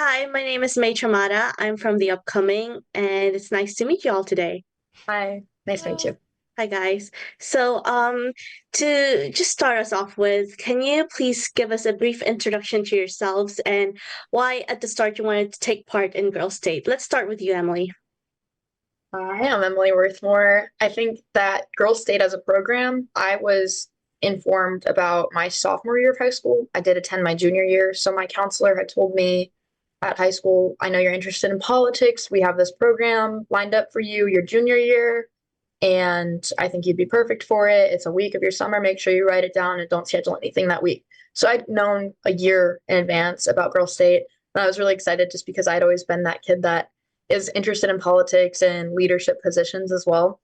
Hi, my name is Mae Trumata. I'm from the upcoming, and it's nice to meet you all today. Hi, nice to meet Hello. you. Hi, guys. To just start us off with, can you please give us a brief introduction to yourselves and why at the start you wanted to take part in Girl State? Let's start with you, Emily. I am Emily Worthmore. I think that Girls State as a program, I was informed about my sophomore year of high school. I did attend my junior year, so my counselor had told me at high school, I know you're interested in politics. We have this program lined up for you your junior year, and I think you'd be perfect for it. It's a week of your summer. Make sure you write it down and don't schedule anything that week. So I'd known a year in advance about Girls State, and I was really excited just because I'd always been that kid that is interested in politics and leadership positions as well.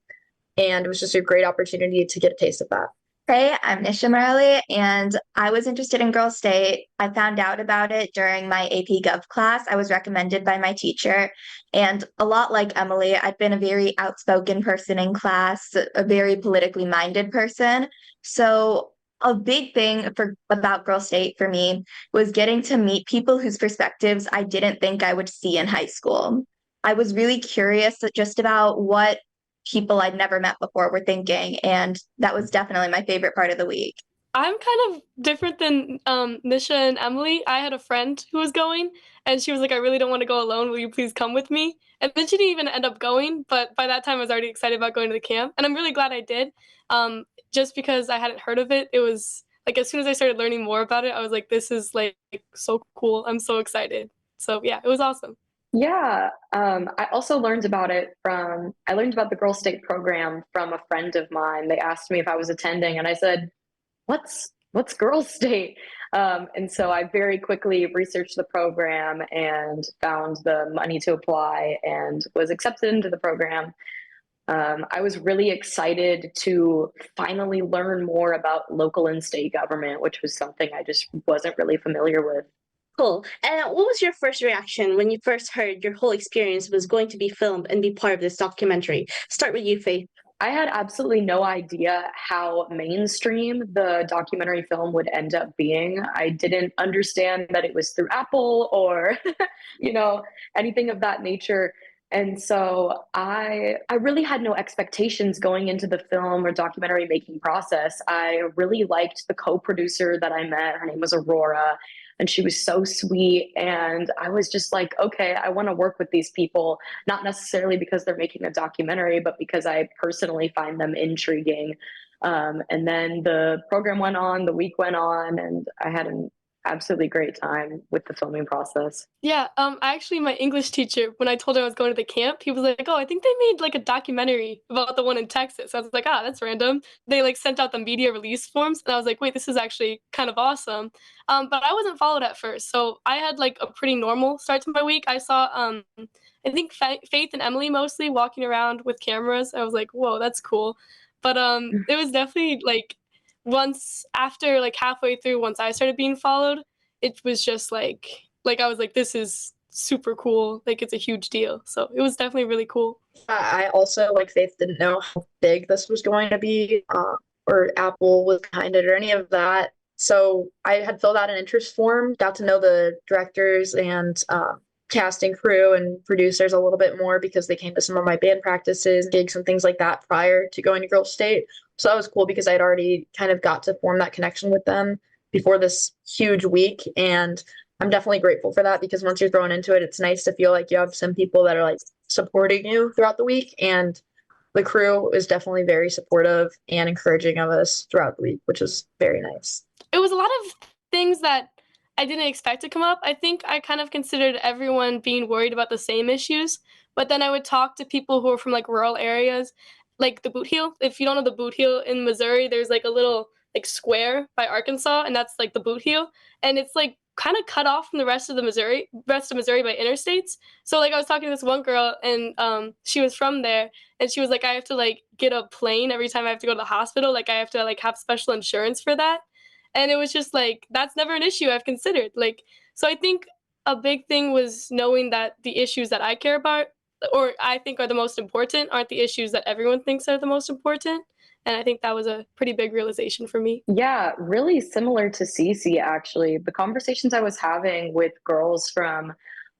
And it was just a great opportunity to get a taste of that. Hey, I'm Nisha Murali, and I was interested in Girls State. I found out about it during my AP Gov class. I was recommended by my teacher. And a lot like Emily, I've been a very outspoken person in class, a very politically minded person. So a big thing for about Girls State for me was getting to meet people whose perspectives I didn't think I would see in high school. I was really curious just about what people I'd never met before were thinking. And that was definitely my favorite part of the week. I'm kind of different than Nisha and Emily. I had a friend who was going, and she was like, "I really don't want to go alone. Will you please come with me?" And then she didn't even end up going. But by that time, I was already excited about going to the camp, and I'm really glad I did. Just because I hadn't heard of it, it was like as soon as I started learning more about it, I was like, "This is like so cool. I'm so excited." So yeah, it was awesome. Yeah, I also learned about it I learned about the Girl State program from a friend of mine. They asked me if I was attending, and I said, what's Girl State? And so I very quickly researched the program and found the money to apply and was accepted into the program. I was really excited to finally learn more about local and state government, which was something I just wasn't really familiar with. Cool. And what was your first reaction when you first heard your whole experience was going to be filmed and be part of this documentary? Start with you, Faith. I had absolutely no idea how mainstream the documentary film would end up being. I didn't understand that it was through Apple or, you know, anything of that nature. And so I really had no expectations going into the film or documentary making process. I really liked the co-producer that I met. Her name was Aurora, and she was so sweet. And I was just like, okay, I want to work with these people, not necessarily because they're making a documentary, but because I personally find them intriguing. And then the program went on, the week went on, and I had an absolutely great time with the filming process. Yeah, actually, my English teacher, when I told her I was going to the camp, he was like, "Oh, I think they made like a documentary about the one in Texas." I was like, "Ah, that's random." They like sent out the media release forms, and I was like, "Wait, this is actually kind of awesome." But I wasn't followed at first, so I had like a pretty normal start to my week. I saw, I think Faith and Emily mostly walking around with cameras. I was like, "Whoa, that's cool," but it was definitely like once after like halfway through, once I started being followed, it was just like I was like, this is super cool. Like it's a huge deal. So it was definitely really cool. I also, like Faith, didn't know how big this was going to be, or Apple was behind it, or any of that. So I had filled out an interest form, got to know the directors and casting crew and producers a little bit more because they came to some of my band practices, gigs, and things like that prior to going to Girl State. So that was cool because I'd already kind of got to form that connection with them before this huge week. And I'm definitely grateful for that because once you're thrown into it, it's nice to feel like you have some people that are like supporting you throughout the week. And the crew is definitely very supportive and encouraging of us throughout the week, which is very nice. It was a lot of things that I didn't expect to come up. I think I kind of considered everyone being worried about the same issues, but then I would talk to people who are from like rural areas, like the Boot Heel. If you don't know the Boot Heel in Missouri, there's like a little like square by Arkansas, and that's like the Boot Heel, and it's like kind of cut off from the rest of Missouri by interstates. So like I was talking to this one girl, and she was from there, and she was like, I have to like get a plane every time I have to go to the hospital. Like I have to like have special insurance for that. And it was just like, that's never an issue I've considered. Like, so I think a big thing was knowing that the issues that I care about or I think are the most important aren't the issues that everyone thinks are the most important. And I think that was a pretty big realization for me. Yeah, really similar to Cece, actually. The conversations I was having with girls from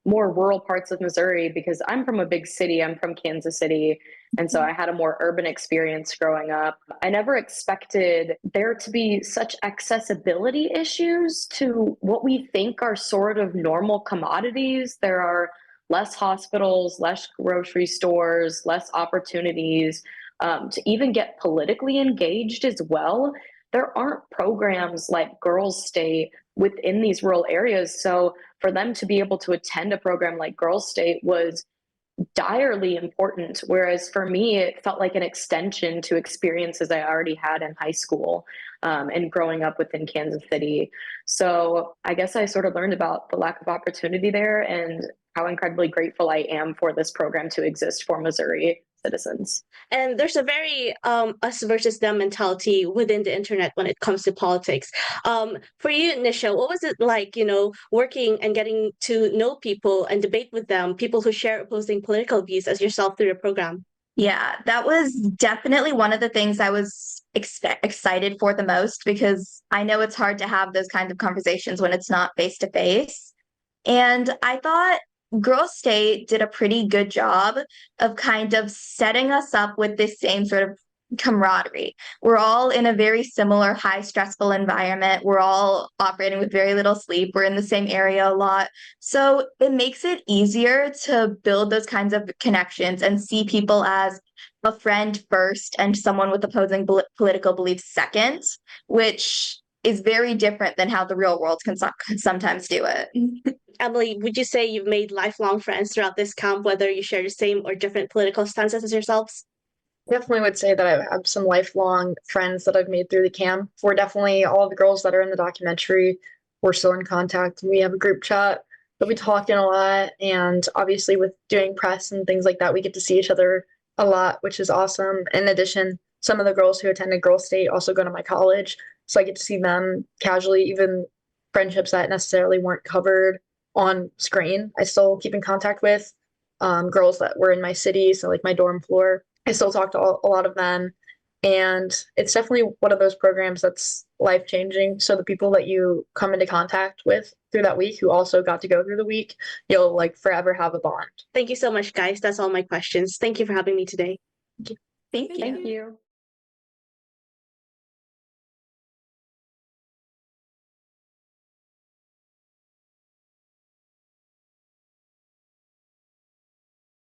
more rural parts of Missouri because I'm from a big city. I'm from Kansas City. And so I had a more urban experience growing up. I never expected there to be such accessibility issues to what we think are sort of normal commodities. There are less hospitals, less grocery stores, less opportunities to even get politically engaged as well. There aren't programs like Girls State within these rural areas. So for them to be able to attend a program like Girls State was direly important. Whereas for me, it felt like an extension to experiences I already had in high school and growing up within Kansas City. So I guess I sort of learned about the lack of opportunity there and how incredibly grateful I am for this program to exist for Missouri citizens. And there's a very us versus them mentality within the internet when it comes to politics. For you, Nisha, what was it like, working and getting to know people and debate with them, people who share opposing political views as yourself through your program? Yeah, that was definitely one of the things I was excited for the most because I know it's hard to have those kinds of conversations when it's not face to face. And I thought Girls State did a pretty good job of kind of setting us up with this same sort of camaraderie. We're all in a very similar high stressful environment. We're all operating with very little sleep. We're in the same area a lot. So it makes it easier to build those kinds of connections and see people as a friend first and someone with opposing political beliefs second, which is very different than how the real world can sometimes do it. Emily, would you say you've made lifelong friends throughout this camp, whether you share the same or different political stances as yourselves? Definitely would say that I have some lifelong friends that I've made through the camp. We're definitely all the girls that are in the documentary. We're still in contact. We have a group chat that we talk in a lot. And obviously, with doing press and things like that, we get to see each other a lot, which is awesome. In addition, some of the girls who attended Girls State also go to my college. So I get to see them casually, even friendships that necessarily weren't covered on screen. I still keep in contact with girls that were in my city, so like my dorm floor. I still talk to a lot of them. And it's definitely one of those programs that's life changing. So the people that you come into contact with through that week who also got to go through the week, you'll like forever have a bond. Thank you so much, guys. That's all my questions. Thank you for having me today. Thank you. Thank you.